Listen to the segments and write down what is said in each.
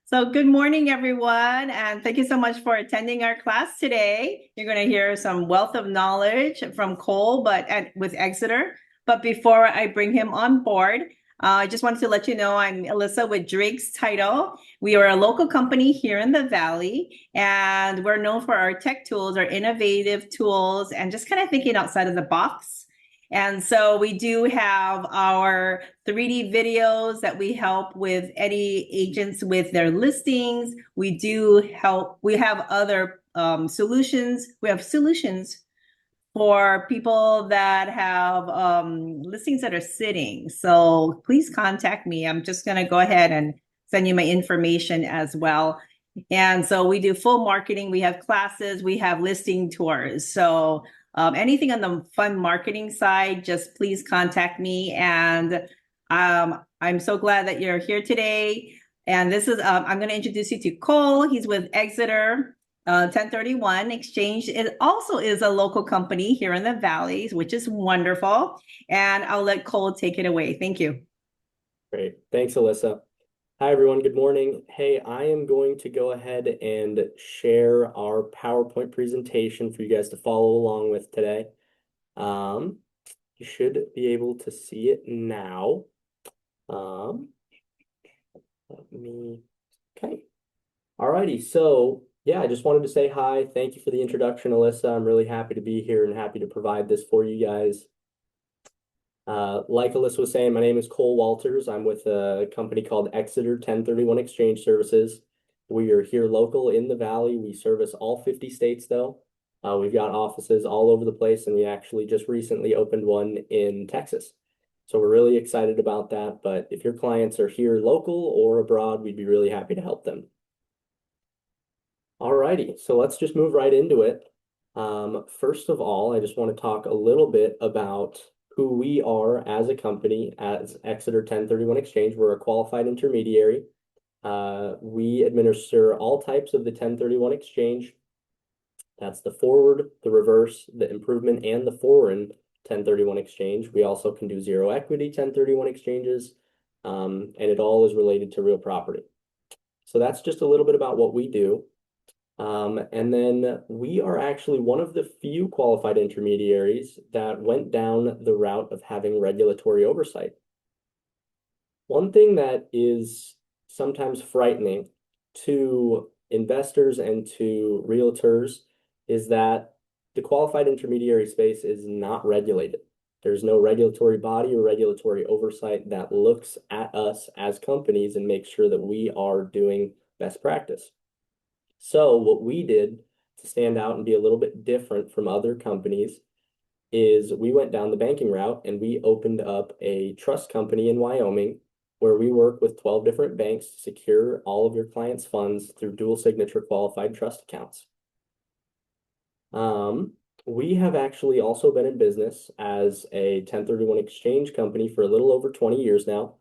So good morning, everyone, and thank you so much for attending our class today. You're going to hear some wealth of knowledge from Cole, with Exeter. But before I bring him on board, I just wanted to let you know I'm Alyssa with Drake's Title. We are a local company here in the Valley, and we're known for our tech tools, our innovative tools, and just kind of thinking outside of the box. And so we do have our 3D videos that we help with any agents with their listings. We have other solutions. We have solutions for people that have listings that are sitting. So please contact me. I'm just going to go ahead and send you my information as well. And so we do full marketing. We have classes, we have listing tours. So anything on the fun marketing side, just please contact me. And I'm so glad that you're here today. And this is, I'm going to introduce you to Cole. He's with Exeter 1031 Exchange. It also is a local company here in the Valleys, which is wonderful. And I'll let Cole take it away. Thank you. Great. Thanks, Alyssa. Hi, everyone. Good morning. Hey, I am going to go ahead and share our PowerPoint presentation for you guys to follow along with today. You should be able to see it now. Okay. Alrighty. So, yeah, I just wanted to say hi. Thank you for the introduction, Alyssa. I'm really happy to be here and happy to provide this for you guys. Like Alyssa was saying, my name is CWalters. I'm with a company called Exeter 1031 Exchange Services. We are here local in the Valley. We service all 50 states, though. We've got offices all over the place, and we actually just recently opened one in Texas. So we're really excited about that. But if your clients are here local or abroad, we'd be really happy to help them. Alrighty, so let's just move right into it. First of all, I just want to talk a little bit about who we are as a company, as Exeter 1031 Exchange. We're a qualified intermediary. We administer all types of the 1031 exchange. That's the forward, the reverse, the improvement, and the foreign 1031 exchange. We also can do zero equity 1031 exchanges, and it all is related to real property. So that's just a little bit about what we do. And then we are actually one of the few qualified intermediaries that went down the route of having regulatory oversight. One thing that is sometimes frightening to investors and to realtors is that the qualified intermediary space is not regulated. There's no regulatory body or regulatory oversight that looks at us as companies and makes sure that we are doing best practice. So what we did to stand out and be a little bit different from other companies is we went down the banking route and we opened up a trust company in Wyoming where we work with 12 different banks to secure all of your clients' funds through dual signature qualified trust accounts. We have actually also been in business as a 1031 exchange company for a little over 20 years now.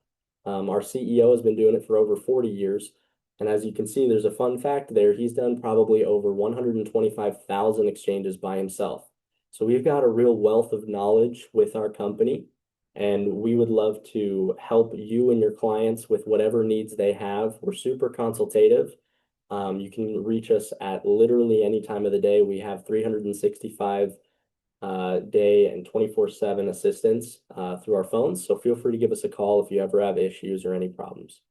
Our CEO has been doing it for over 40 years. And as you can see, there's a fun fact there. He's done probably over 125,000 exchanges by himself. So we've got a real wealth of knowledge with our company, and we would love to help you and your clients with whatever needs they have. We're super consultative. You can reach us at literally any time of the day. We have 365 day and 24/7 assistance through our phones. So feel free to give us a call if you ever have issues or any problems.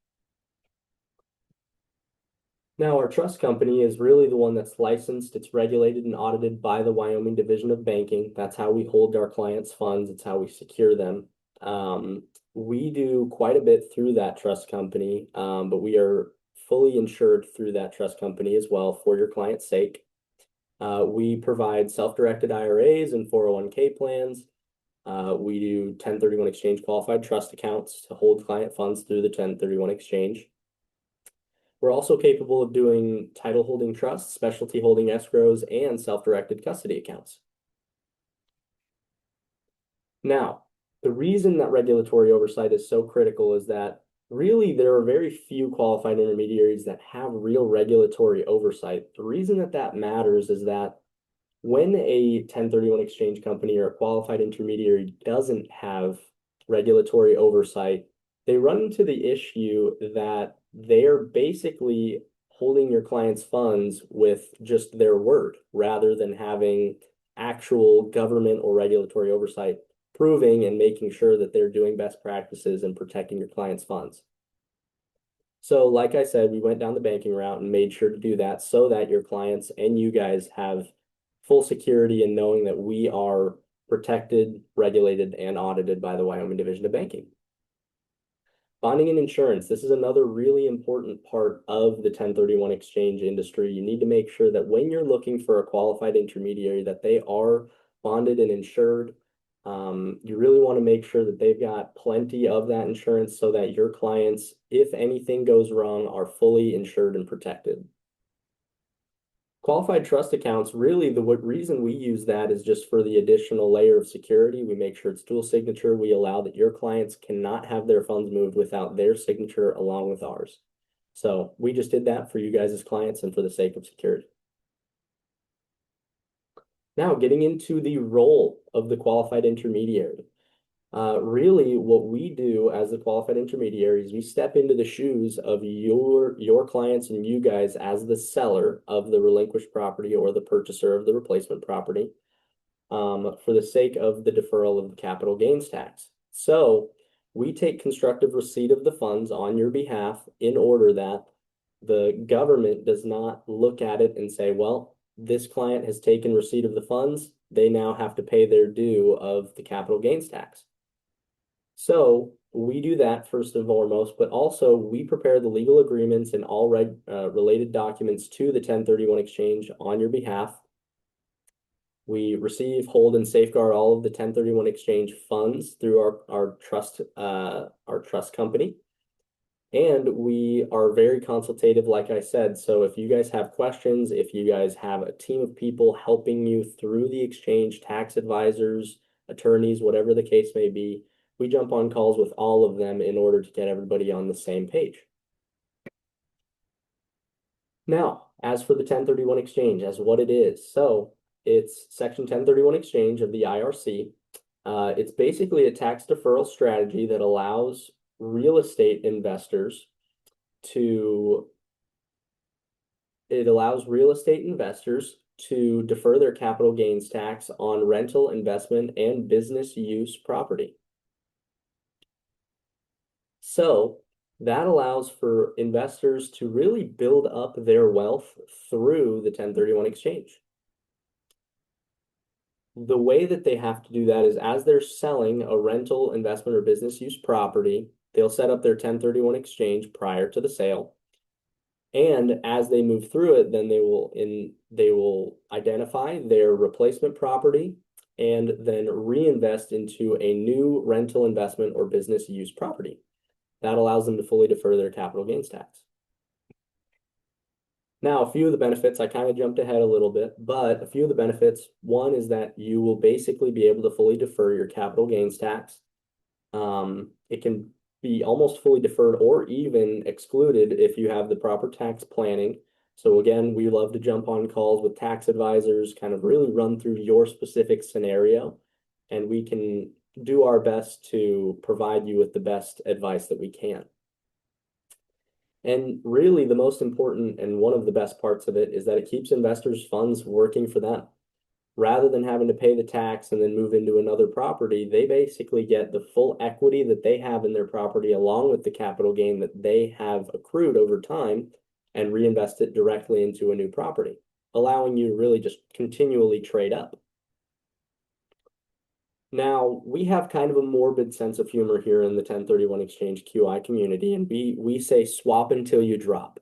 Now, our trust company is really the one that's licensed. It's regulated and audited by the Wyoming Division of Banking. That's how we hold our clients' funds. It's how we secure them. We do quite a bit through that trust company, but we are fully insured through that trust company as well for your client's sake. We provide self-directed IRAs and 401k plans. We do 1031 exchange qualified trust accounts to hold client funds through the 1031 exchange. We're also capable of doing title holding trusts, specialty holding escrows, and self-directed custody accounts. Now, the reason that regulatory oversight is so critical is that really there are very few qualified intermediaries that have real regulatory oversight. The reason that that matters is that when a 1031 exchange company or a qualified intermediary doesn't have regulatory oversight, they run into the issue that they're basically holding your client's funds with just their word rather than having actual government or regulatory oversight proving and making sure that they're doing best practices and protecting your client's funds. So like I said, we went down the banking route and made sure to do that so that your clients and you guys have full security in knowing that we are protected, regulated, and audited by the Wyoming Division of Banking. Bonding and insurance. This is another really important part of the 1031 exchange industry. You need to make sure that when you're looking for a qualified intermediary that they are bonded and insured. You really want to make sure that they've got plenty of that insurance so that your clients, if anything goes wrong, are fully insured and protected. Qualified trust accounts, really the reason we use that is just for the additional layer of security. We make sure it's dual signature. We allow that your clients cannot have their funds moved without their signature along with ours. So we just did that for you guys as clients and for the sake of security. Now getting into the role of the qualified intermediary. Really, what we do as the qualified intermediaries, we step into the shoes of your clients and you guys as the seller of the relinquished property or the purchaser of the replacement property, for the sake of the deferral of the capital gains tax. So we take constructive receipt of the funds on your behalf in order that the government does not look at it and say, well, this client has taken receipt of the funds. They now have to pay their due of the capital gains tax. So we do that first and foremost, but also we prepare the legal agreements and all related documents to the 1031 exchange on your behalf. We receive, hold, and safeguard all of the 1031 exchange funds through our trust company. And we are very consultative, like I said. So if you guys have questions, if you guys have a team of people helping you through the exchange, tax advisors, attorneys, whatever the case may be, we jump on calls with all of them in order to get everybody on the same page. Now, as for the 1031 exchange, as what it is, so it's Section 1031 exchange of the IRC. It's basically a tax deferral strategy that allows real estate investors to defer their capital gains tax on rental, investment, and business use property. So that allows for investors to really build up their wealth through the 1031 exchange. The way that they have to do that is as they're selling a rental, investment, or business use property, they'll set up their 1031 exchange prior to the sale. And as they move through it, then they will identify their replacement property and then reinvest into a new rental, investment, or business use property. That allows them to fully defer their capital gains tax. Now, a few of the benefits, I kind of jumped ahead a little bit, but a few of the benefits, one is that you will basically be able to fully defer your capital gains tax. It can be almost fully deferred or even excluded if you have the proper tax planning. So again, we love to jump on calls with tax advisors, kind of really run through your specific scenario, and we can do our best to provide you with the best advice that we can. And really the most important and one of the best parts of it is that it keeps investors' funds working for them. Rather than having to pay the tax and then move into another property, they basically get the full equity that they have in their property along with the capital gain that they have accrued over time and reinvest it directly into a new property, allowing you to really just continually trade up. Now, we have kind of a morbid sense of humor here in the 1031 exchange QI community, and we say swap until you drop.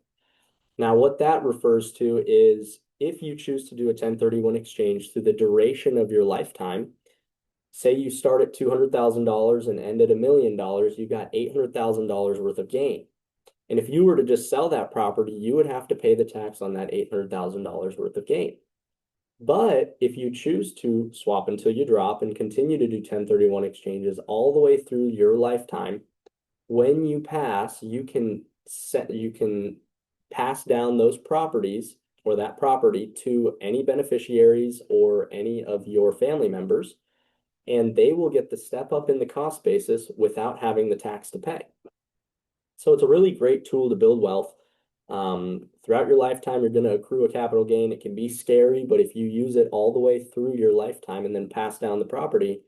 Now, what that refers to is if you choose to do a 1031 exchange through the duration of your lifetime, say you start at $200,000 and end at $1 million, you got $800,000 worth of gain. And if you were to just sell that property, you would have to pay the tax on that $800,000 worth of gain. But if you choose to swap until you drop and continue to do 1031 exchanges all the way through your lifetime, when you pass, you can pass down those properties or that property to any beneficiaries or any of your family members, and they will get the step up in the cost basis without having the tax to pay. So it's a really great tool to build wealth. Throughout your lifetime, you're going to accrue a capital gain. It can be scary, but if you use it all the way through your lifetime and then pass down the property,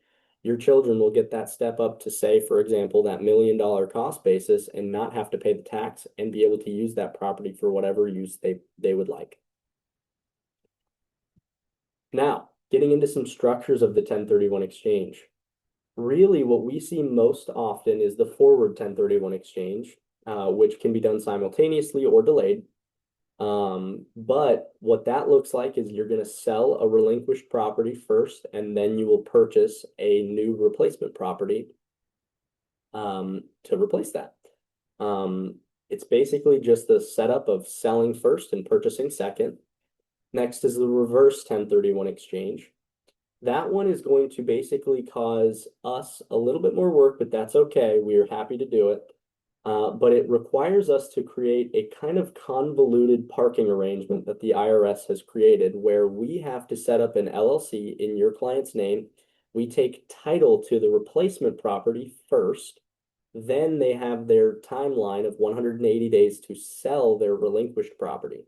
your children will get that step up to, say, for example, that $1 million cost basis and not have to pay the tax and be able to use that property for whatever use they would like. Now, getting into some structures of the 1031 exchange. Really, what we see most often is the forward 1031 exchange, which can be done simultaneously or delayed. But what that looks like is you're going to sell a relinquished property first, and then you will purchase a new replacement property to replace that. It's basically just the setup of selling first and purchasing second. Next is the reverse 1031 exchange. That one is going to basically cause us a little bit more work, but that's okay. We are happy to do it. But it requires us to create a kind of convoluted parking arrangement that the IRS has created where we have to set up an LLC in your client's name. We take title to the replacement property first. Then they have their timeline of 180 days to sell their relinquished property.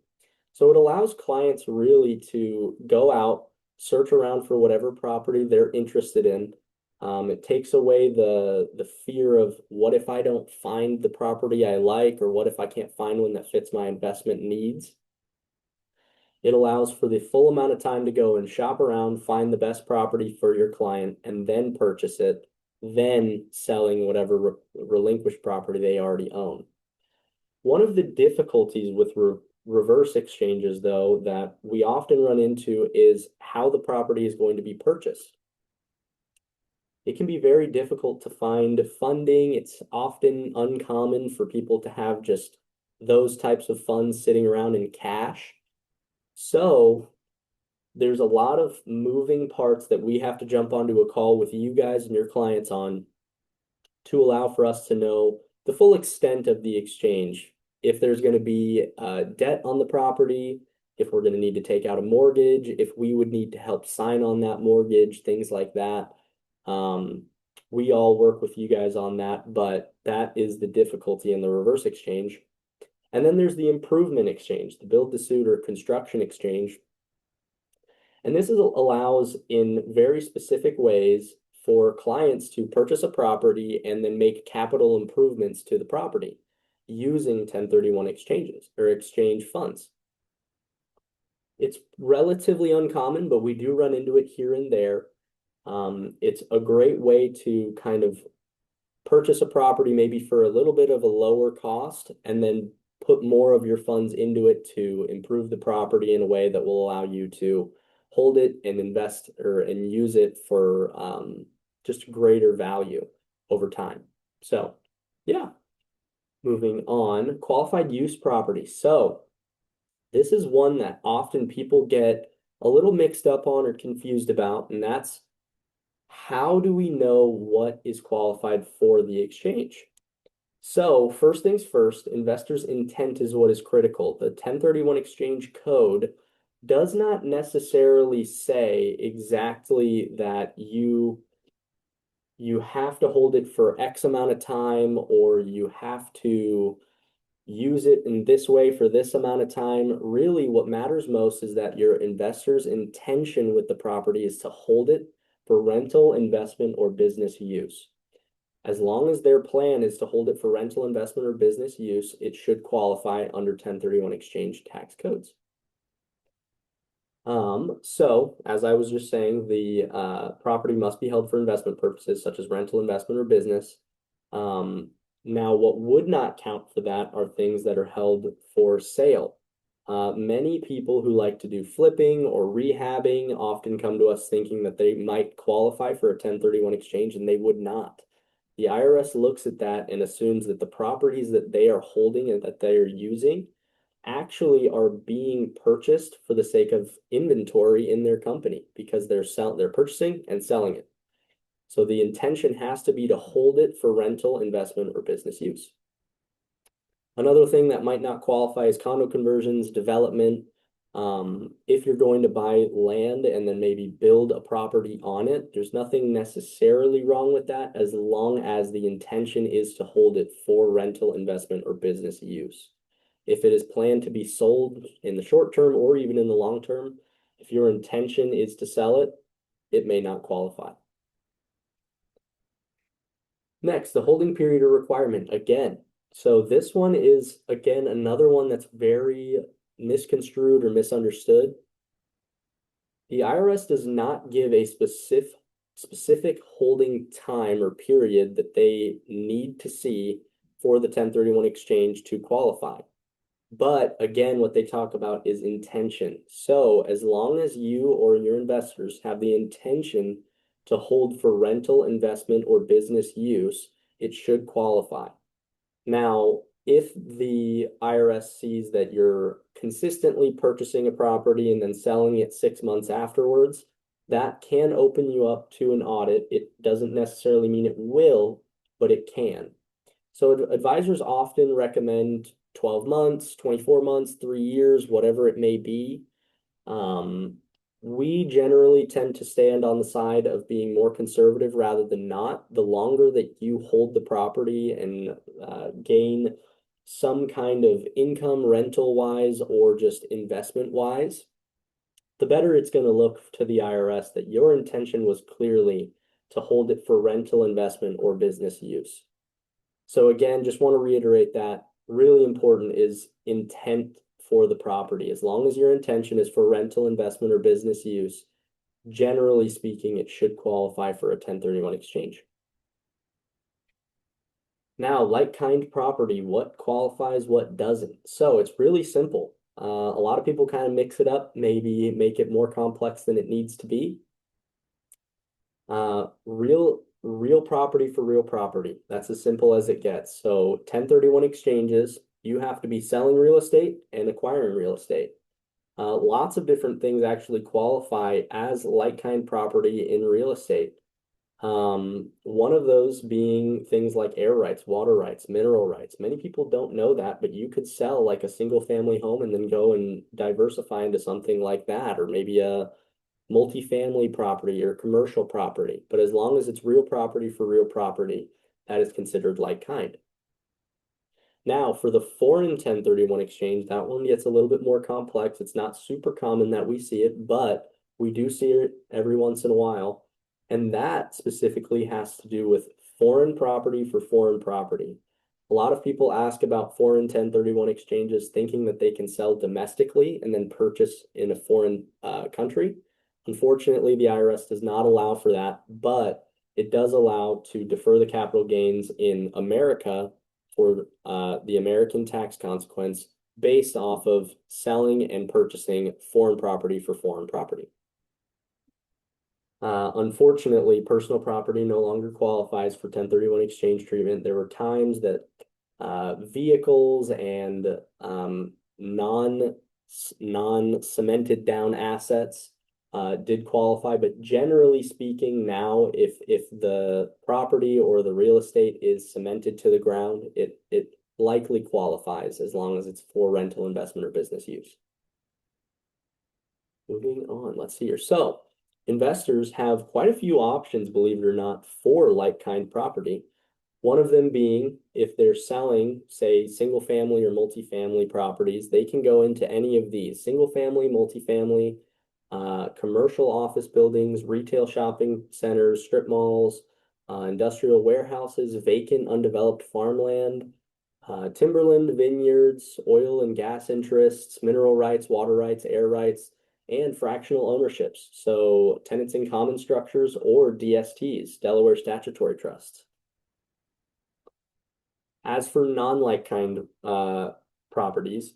So it allows clients really to go out, search around for whatever property they're interested in. It takes away the fear of what if I don't find the property I like, or what if I can't find one that fits my investment needs. It allows for the full amount of time to go and shop around, find the best property for your client, and then purchase it, then selling whatever relinquished property they already own. One of the difficulties with reverse exchanges, though, that we often run into is how the property is going to be purchased. It can be very difficult to find funding. It's often uncommon for people to have just those types of funds sitting around in cash. So there's a lot of moving parts that we have to jump onto a call with you guys and your clients on to allow for us to know the full extent of the exchange. If there's going to be debt on the property, if we're going to need to take out a mortgage, if we would need to help sign on that mortgage, things like that. We all work with you guys on that, but that is the difficulty in the reverse exchange. And then there's the improvement exchange, the build to suit or construction exchange. And this allows in very specific ways for clients to purchase a property and then make capital improvements to the property using 1031 exchanges or exchange funds. It's relatively uncommon, but we do run into it here and there. It's a great way to kind of purchase a property maybe for a little bit of a lower cost and then put more of your funds into it to improve the property in a way that will allow you to hold it and invest and use it for just greater value over time. So yeah, moving on, qualified use property. So this is one that often people get a little mixed up on or confused about, and that's how do we know what is qualified for the exchange? So first things first, investors' intent is what is critical. The 1031 exchange code does not necessarily say exactly that you have to hold it for X amount of time, or you have to use it in this way for this amount of time. Really, what matters most is that your investor's intention with the property is to hold it for rental, investment, or business use. As long as their plan is to hold it for rental, investment, or business use, it should qualify under 1031 exchange tax codes. So as I was just saying, the property must be held for investment purposes, such as rental, investment, or business. Now, what would not count for that are things that are held for sale. Many people who like to do flipping or rehabbing often come to us thinking that they might qualify for a 1031 exchange, and they would not. The IRS looks at that and assumes that the properties that they are holding and that they are using actually are being purchased for the sake of inventory in their company because they're purchasing and selling it. So the intention has to be to hold it for rental, investment, or business use. Another thing that might not qualify is condo conversions, development. If you're going to buy land and then maybe build a property on it, there's nothing necessarily wrong with that as long as the intention is to hold it for rental, investment, or business use. If it is planned to be sold in the short term or even in the long term, if your intention is to sell it, it may not qualify. Next, the holding period or requirement. Again, so this one is, again, another one that's very misconstrued or misunderstood. The IRS does not give a specific holding time or period that they need to see for the 1031 exchange to qualify. But again, what they talk about is intention. So as long as you or your investors have the intention to hold for rental, investment, or business use, it should qualify. Now, if the IRS sees that you're consistently purchasing a property and then selling it 6 months afterwards, that can open you up to an audit. It doesn't necessarily mean it will, but it can. So advisors often recommend 12 months, 24 months, 3 years, whatever it may be. We generally tend to stand on the side of being more conservative rather than not. The longer that you hold the property and gain some kind of income rental wise or just investment wise, the better it's going to look to the IRS that your intention was clearly to hold it for rental, investment, or business use. So again, just want to reiterate that really important is intent for the property. As long as your intention is for rental, investment, or business use, generally speaking, it should qualify for a 1031 exchange. Now, like-kind property, what qualifies, what doesn't? So it's really simple. A lot of people kind of mix it up, maybe make it more complex than it needs to be. Real property for real property. That's as simple as it gets. So 1031 exchanges, you have to be selling real estate and acquiring real estate. Lots of different things actually qualify as like-kind property in real estate. One of those being things like air rights, water rights, mineral rights. Many people don't know that, but you could sell like a single family home and then go and diversify into something like that, or maybe a multifamily property or commercial property. But as long as it's real property for real property, that is considered like kind. Now, for the foreign 1031 exchange, that one gets a little bit more complex. It's not super common that we see it, but we do see it every once in a while. And that specifically has to do with foreign property for foreign property. A lot of people ask about foreign 1031 exchanges thinking that they can sell domestically and then purchase in a foreign country. Unfortunately, the IRS does not allow for that, but it does allow to defer the capital gains in America for the American tax consequence based off of selling and purchasing foreign property for foreign property. Unfortunately, personal property no longer qualifies for 1031 exchange treatment. There were times that vehicles and non-cemented down assets did qualify, but generally speaking, now if the property or the real estate is cemented to the ground, it likely qualifies as long as it's for rental, investment, or business use. Moving on, let's see here. So investors have quite a few options, believe it or not, for like-kind property. One of them being if they're selling, say, single family or multifamily properties, they can go into any of these: single family, multifamily, commercial office buildings, retail shopping centers, strip malls, industrial warehouses, vacant undeveloped farmland, timberland vineyards, oil and gas interests, mineral rights, water rights, air rights, and fractional ownerships. So tenants in common structures or DSTs, Delaware Statutory Trusts. As for non-like-kind properties,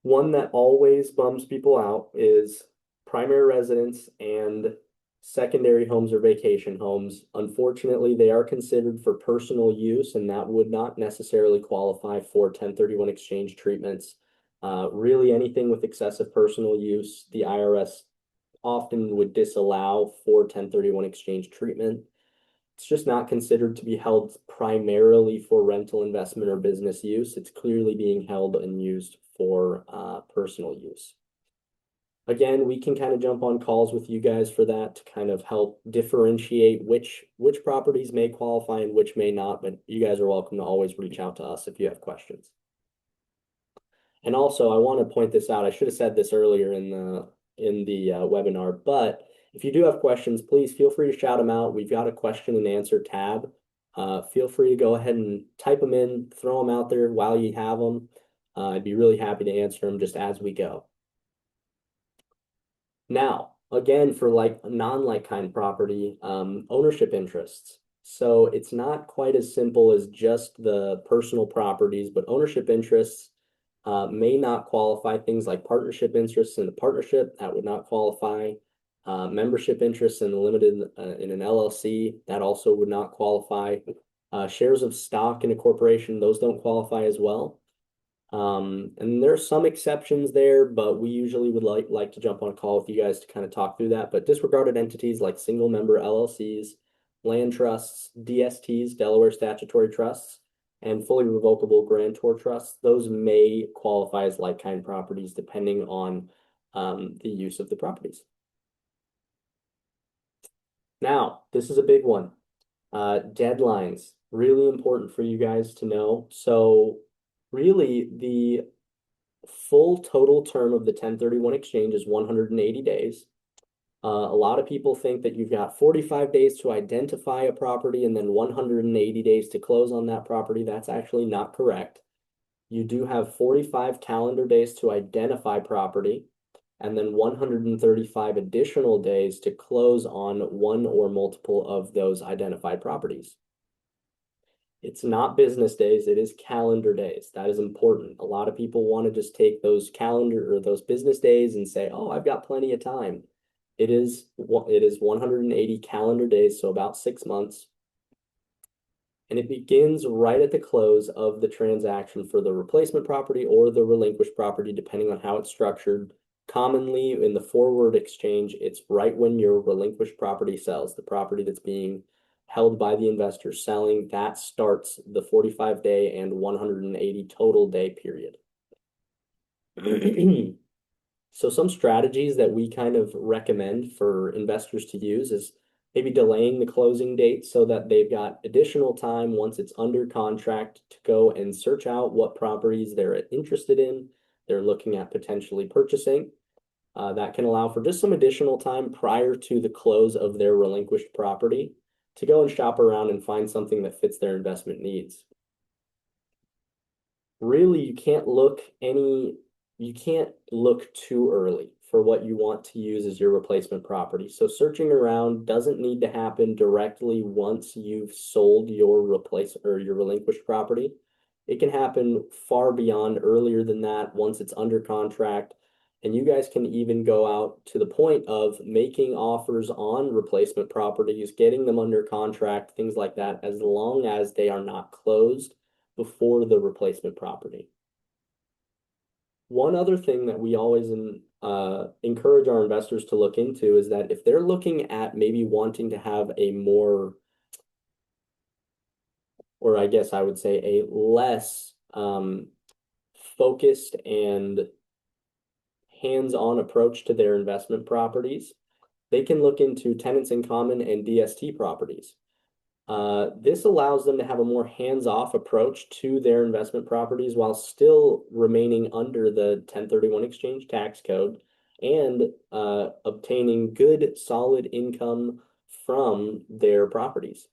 one that always bums people out is primary residence and secondary homes or vacation homes. Unfortunately, they are considered for personal use, and that would not necessarily qualify for 1031 exchange treatments. Really anything with excessive personal use, the IRS often would disallow for 1031 exchange treatment. It's just not considered to be held primarily for rental, investment, or business use. It's clearly being held and used for personal use. Again, we can kind of jump on calls with you guys for that to kind of help differentiate which properties may qualify and which may not, but you guys are welcome to always reach out to us if you have questions. And also, I want to point this out. I should have said this earlier in the webinar, but if you do have questions, please feel free to shout them out. We've got a question and answer tab. Feel free to go ahead and type them in, throw them out there while you have them. I'd be really happy to answer them just as we go. Now, again, for like non-like kind property, ownership interests. So it's not quite as simple as just the personal properties, but ownership interests may not qualify. Things like partnership interests in a partnership, that would not qualify. Membership interests in a limited in an LLC, that also would not qualify. Shares of stock in a corporation, those don't qualify as well. And there are some exceptions there, but we usually would like to jump on a call with you guys to kind of talk through that. But disregarded entities like single member LLCs, land trusts, DSTs, Delaware statutory trusts, and fully revocable grantor trusts, those may qualify as like kind properties depending on the use of the properties. Now, this is a big one. Deadlines, really important for you guys to know. So really, the full total term of the 1031 exchange is 180 days. A lot of people think that you've got 45 days to identify a property and then 180 days to close on that property. That's actually not correct. You do have 45 calendar days to identify property and then 135 additional days to close on one or multiple of those identified properties. It's not business days, it is calendar days. That is important. A lot of people want to just take those calendar or those business days and say, oh, I've got plenty of time. It is 180 calendar days, so about 6 months. And it begins right at the close of the transaction for the replacement property or the relinquished property, depending on how it's structured. Commonly in the forward exchange, it's right when your relinquished property sells, the property that's being held by the investor selling, that starts the 45-day and 180 total day period. So some strategies that we kind of recommend for investors to use is maybe delaying the closing date so that they've got additional time once it's under contract to go and search out what properties they're interested in, they're looking at potentially purchasing. That can allow for just some additional time prior to the close of their relinquished property to go and shop around and find something that fits their investment needs. Really, you can't look too early for what you want to use as your replacement property. So searching around doesn't need to happen directly once you've sold your relinquished property. It can happen far beyond earlier than that once it's under contract. And you guys can even go out to the point of making offers on replacement properties, getting them under contract, things like that, as long as they are not closed before the replacement property. One other thing that we always encourage our investors to look into is that if they're looking at maybe wanting to have a more, or I guess I would say a less focused and hands-on approach to their investment properties, they can look into tenants in common and DST properties. This allows them to have a more hands-off approach to their investment properties while still remaining under the 1031 exchange tax code and obtaining good, solid income from their properties.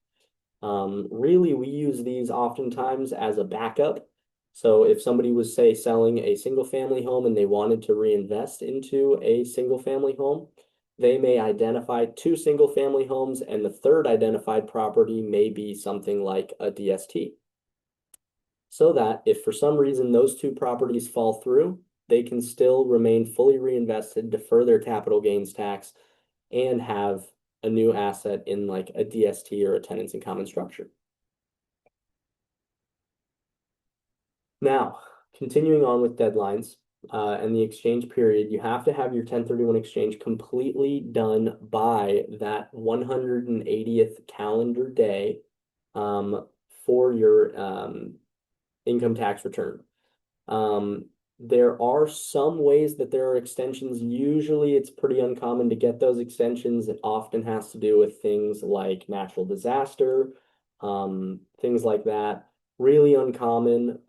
Really, we use these oftentimes as a backup. So if somebody was, say, selling a single family home and they wanted to reinvest into a single family home, they may identify 2 single family homes and the third identified property may be something like a DST. So that if for some reason those 2 properties fall through, they can still remain fully reinvested, defer their capital gains tax, and have a new asset in like a DST or a tenants in common structure. Now, continuing on with deadlines and the exchange period, you have to have your 1031 exchange completely done by that 180th calendar day for your income tax return. There are some ways that there are extensions. Usually it's pretty uncommon to get those extensions. It often has to do with things like natural disaster, things like that. Really uncommon.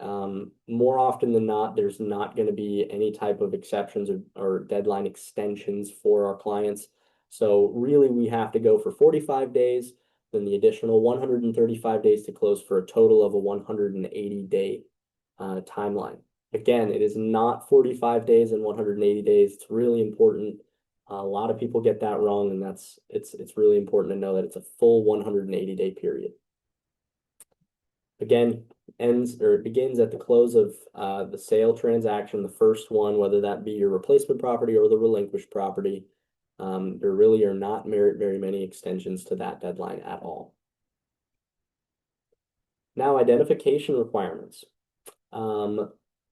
More often than not, there's not going to be any type of exceptions or deadline extensions for our clients. So really we have to go for 45 days, then the additional 135 days to close for a total of a 180-day timeline. Again, it is not 45 days and 180 days. It's really important. A lot of people get that wrong, and it's really important to know that it's a full 180-day period. Again, it begins at the close of the sale transaction, the first one, whether that be your replacement property or the relinquished property. There really are not very many extensions to that deadline at all. Now, identification requirements.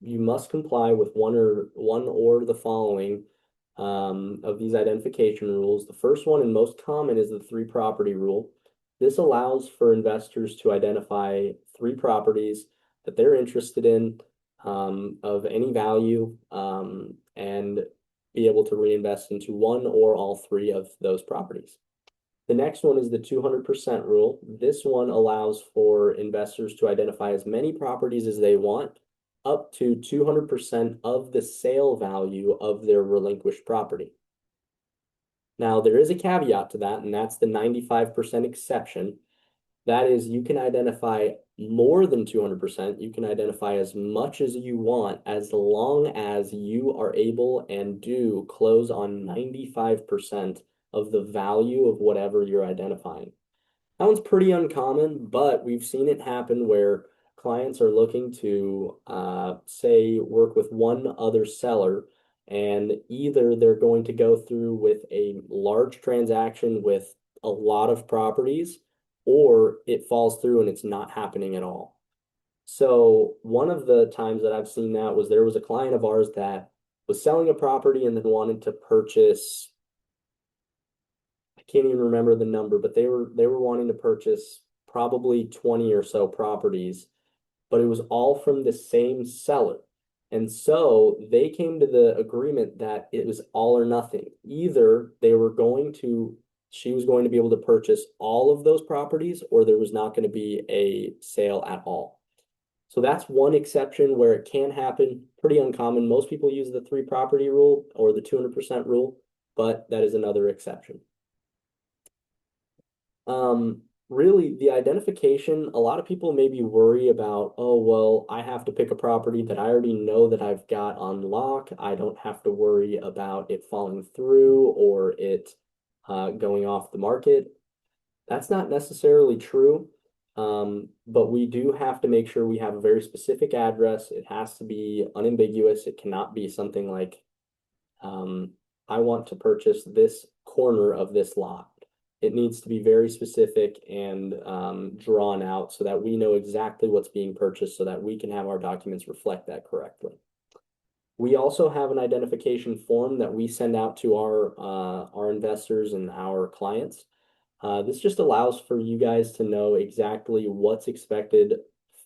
You must comply with one or the following of these identification rules. The first one and most common is the 3-property rule. This allows for investors to identify 3 properties that they're interested in of any value and be able to reinvest into one or all 3 of those properties. The next one is the 200% rule. This one allows for investors to identify as many properties as they want, up to 200% of the sale value of their relinquished property. Now, there is a caveat to that, and that's the 95% exception. That is, you can identify more than 200%. You can identify as much as you want, as long as you are able and do close on 95% of the value of whatever you're identifying. That one's pretty uncommon, but we've seen it happen where clients are looking to, say, work with one other seller, and either they're going to go through with a large transaction with a lot of properties, or it falls through and it's not happening at all. So one of the times that I've seen that was there was a client of ours that was selling a property and then wanted to purchase, I can't even remember the number, but they were wanting to purchase probably 20 or so properties, but it was all from the same seller. And so they came to the agreement that it was all or nothing. Either she was going to be able to purchase all of those properties, or there was not going to be a sale at all. So that's one exception where it can happen. Pretty uncommon. Most people use the 3-property rule or the 200% rule, but that is another exception. Really, the identification, a lot of people maybe worry about, oh, well, I have to pick a property that I already know that I've got on lock. I don't have to worry about it falling through or it going off the market. That's not necessarily true, but we do have to make sure we have a very specific address. It has to be unambiguous. It cannot be something like, I want to purchase this corner of this lot. It needs to be very specific and drawn out so that we know exactly what's being purchased so that we can have our documents reflect that correctly. We also have an identification form that we send out to our investors and our clients. This just allows for you guys to know exactly what's expected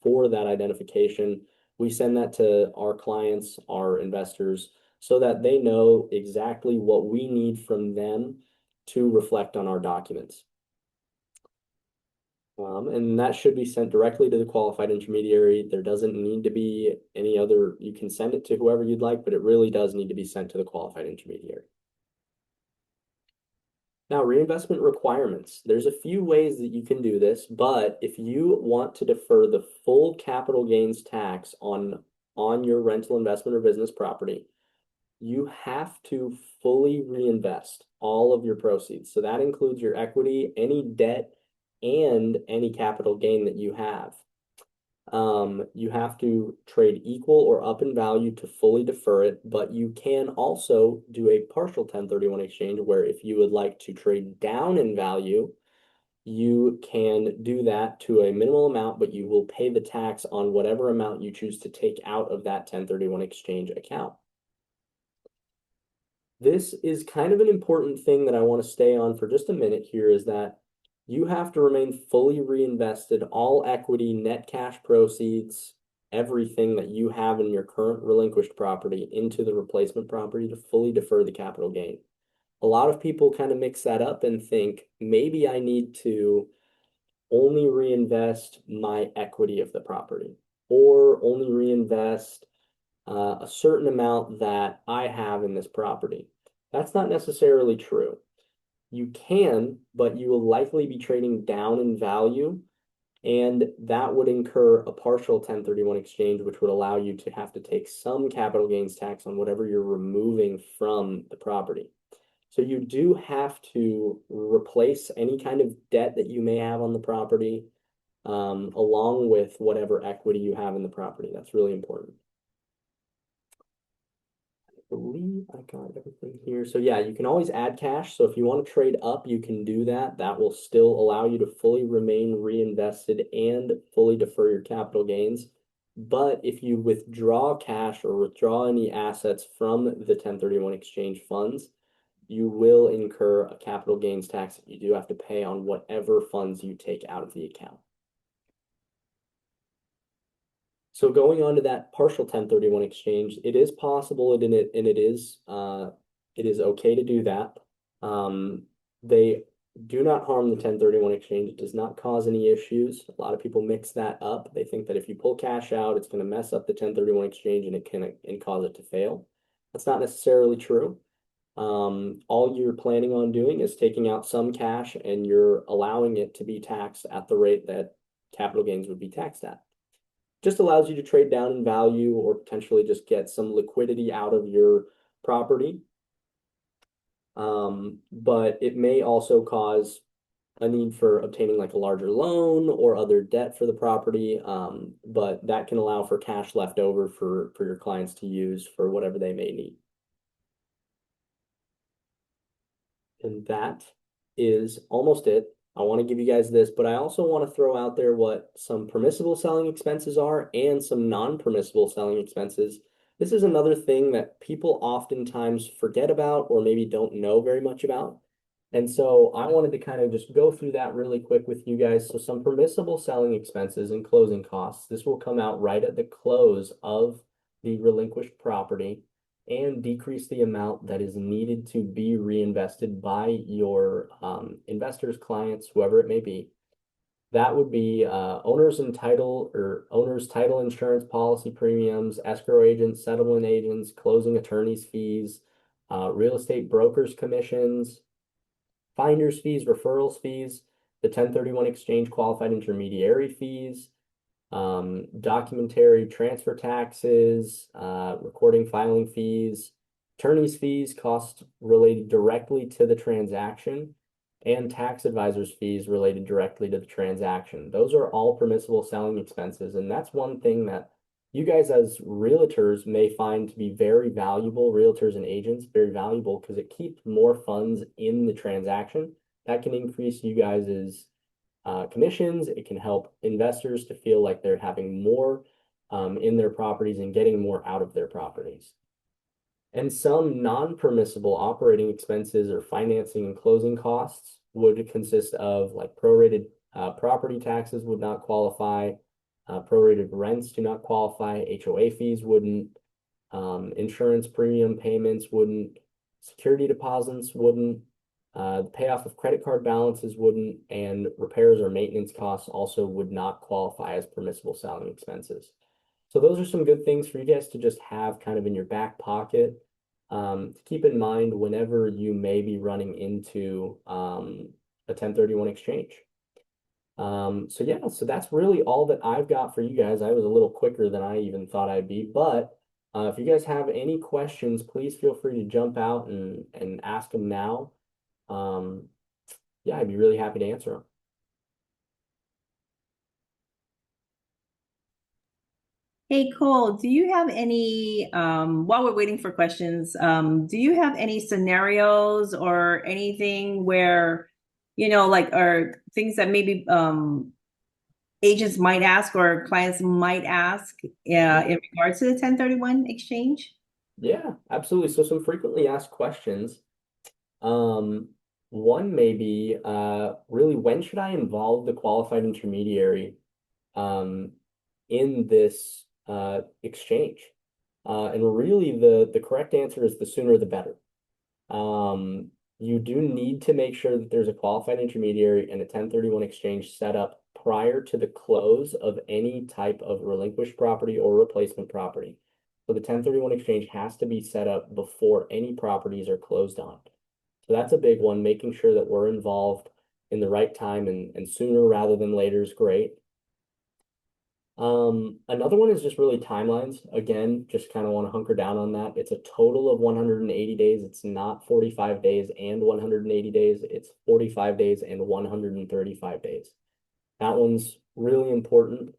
for that identification. We send that to our clients, our investors, so that they know exactly what we need from them to reflect on our documents. And that should be sent directly to the qualified intermediary. There doesn't need to be any other, you can send it to whoever you'd like, but it really does need to be sent to the qualified intermediary. Now, reinvestment requirements. There's a few ways that you can do this, but if you want to defer the full capital gains tax on your rental investment or business property, you have to fully reinvest all of your proceeds. So that includes your equity, any debt, and any capital gain that you have. You have to trade equal or up in value to fully defer it, but you can also do a partial 1031 exchange where if you would like to trade down in value, you can do that to a minimal amount, but you will pay the tax on whatever amount you choose to take out of that 1031 exchange account. This is kind of an important thing that I want to stay on for just a minute here, is that you have to remain fully reinvested, all equity, net cash proceeds, everything that you have in your current relinquished property into the replacement property to fully defer the capital gain. A lot of people kind of mix that up and think maybe I need to only reinvest my equity of the property or only reinvest a certain amount that I have in this property. That's not necessarily true. You can, but you will likely be trading down in value, and that would incur a partial 1031 exchange, which would allow you to have to take some capital gains tax on whatever you're removing from the property. So you do have to replace any kind of debt that you may have on the property, along with whatever equity you have in the property. That's really important. Believe I got everything here. So yeah, you can always add cash. So if you want to trade up, you can do that. That will still allow you to fully remain reinvested and fully defer your capital gains. But if you withdraw cash or withdraw any assets from the 1031 exchange funds, you will incur a capital gains tax that you do have to pay on whatever funds you take out of the account. So going on to that partial 1031 exchange, it is possible and it is okay to do that. They do not harm the 1031 exchange. It does not cause any issues. A lot of people mix that up. They think that if you pull cash out, it's going to mess up the 1031 exchange and it can cause it to fail. That's not necessarily true. All you're planning on doing is taking out some cash and you're allowing it to be taxed at the rate that capital gains would be taxed at. Just allows you to trade down in value or potentially just get some liquidity out of your property. But it may also cause a need for obtaining like a larger loan or other debt for the property. But that can allow for cash left over for your clients to use for whatever they may need. And that is almost it. I want to give you guys this, but I also want to throw out there what some permissible selling expenses are and some non-permissible selling expenses. This is another thing that people oftentimes forget about or maybe don't know very much about. And so I wanted to kind of just go through that really quick with you guys. So some permissible selling expenses and closing costs. This will come out right at the close of the relinquished property and decrease the amount that is needed to be reinvested by your investors, clients, whoever it may be. That would be owner's title insurance policy premiums, escrow agents, settlement agents, closing attorneys' fees, real estate brokers' commissions, finder's fees, referrals fees, the 1031 exchange qualified intermediary fees, documentary transfer taxes, recording filing fees, attorney's fees, costs related directly to the transaction, and tax advisors' fees related directly to the transaction. Those are all permissible selling expenses, and that's one thing that you guys as realtors may find to be very valuable, realtors and agents, very valuable because it keeps more funds in the transaction. That can increase you guys's commissions. It can help investors to feel like they're having more in their properties and getting more out of their properties. And some non-permissible operating expenses or financing and closing costs would consist of like prorated property taxes would not qualify, prorated rents do not qualify, HOA fees wouldn't, insurance premium payments wouldn't, security deposits wouldn't, the payoff of credit card balances wouldn't, and repairs or maintenance costs also would not qualify as permissible selling expenses. So those are some good things for you guys to just have kind of in your back pocket, to keep in mind whenever you may be running into a 1031 exchange. So yeah, so that's really all that I've got for you guys. I was a little quicker than I even thought I'd be, but if you guys have any questions, please feel free to jump out and ask them now. Yeah, I'd be really happy to answer them. Hey, Cole, do you have any, while we're waiting for questions, do you have any scenarios or anything where, like, or things that maybe agents might ask or clients might ask in regards to the 1031 exchange? Yeah, absolutely. So some frequently asked questions. One may be really when should I involve the qualified intermediary in this exchange. And really the correct answer is the sooner the better. You do need to make sure that there's a qualified intermediary and a 1031 exchange set up prior to the close of any type of relinquished property or replacement property. So the 1031 exchange has to be set up before any properties are closed on. So that's a big one, making sure that we're involved in the right time and sooner rather than later is great. Another one is just really timelines. Again, just kind of want to hunker down on that. It's a total of 180 days. It's not 45 days and 180 days. It's 45 days and 135 days. That one's really important.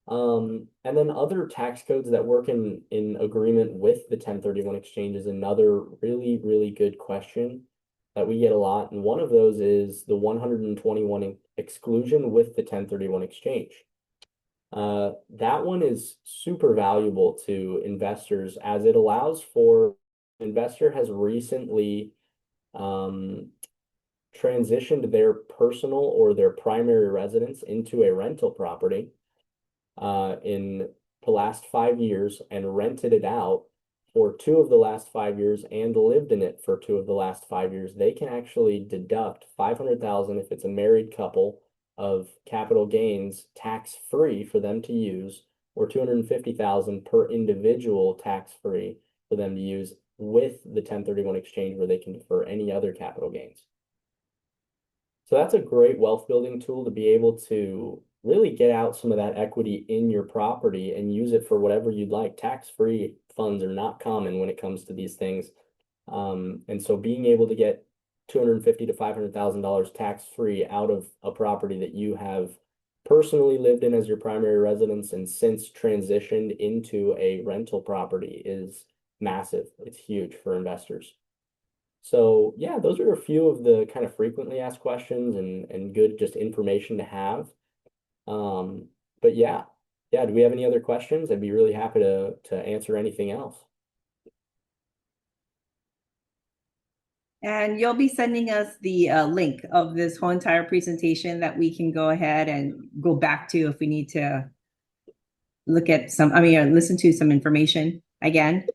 And then other tax codes that work in agreement with the 1031 exchange is another really, really good question that we get a lot. And one of those is the 121 exclusion with the 1031 exchange. That one is super valuable to investors as it allows for investor has recently transitioned their personal or their primary residence into a rental property in the last 5 years and rented it out for 2 of the last 5 years and lived in it for 2 of the last 5 years. They can actually deduct 500,000 if it's a married couple of capital gains tax-free for them to use, or 250,000 per individual tax-free for them to use with the 1031 exchange where they can defer any other capital gains. So that's a great wealth building tool to be able to really get out some of that equity in your property and use it for whatever you'd like. Tax-free funds are not common when it comes to these things. And so being able to get $250,000 to $500,000 tax-free out of a property that you have personally lived in as your primary residence and since transitioned into a rental property is massive. It's huge for investors. So yeah, those are a few of the kind of frequently asked questions and good just information to have. But yeah, do we have any other questions? I'd be really happy to answer anything else. And you'll be sending us the link of this whole entire presentation that we can go ahead and go back to if we need to look at listen to some information again.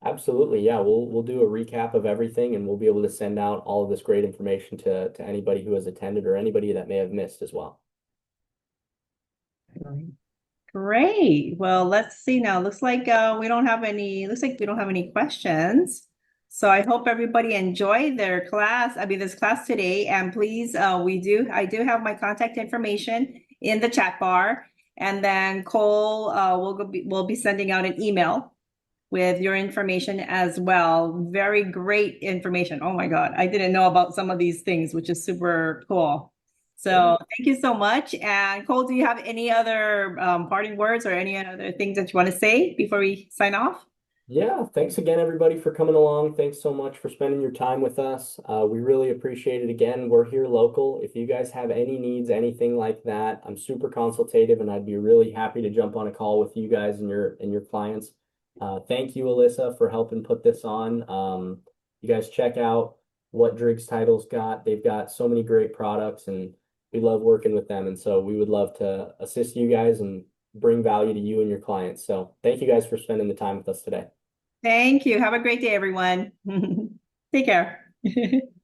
Absolutely. Yeah, we'll do a recap of everything and we'll be able to send out all of this great information to anybody who has attended or anybody that may have missed as well. Great. Well, let's see now. Looks like we don't have any questions. So I hope everybody enjoyed their class. This class today. And please, I do have my contact information in the chat bar. And then Cole will be sending out an email with your information as well. Very great information. Oh my God. I didn't know about some of these things, which is super cool. So thank you so much. And Cole, do you have any other parting words or any other things that you want to say before we sign off? Yeah, thanks again, everybody, for coming along. Thanks so much for spending your time with us. We really appreciate it. Again, we're here local. If you guys have any needs, anything like that, I'm super consultative and I'd be really happy to jump on a call with you guys and your clients. Thank you, Alyssa, for helping put this on. You guys check out what Driggs Title's got. They've got so many great products and we love working with them. And so we would love to assist you guys and bring value to you and your clients. So thank you guys for spending the time with us today. Thank you. Have a great day, everyone. Take care.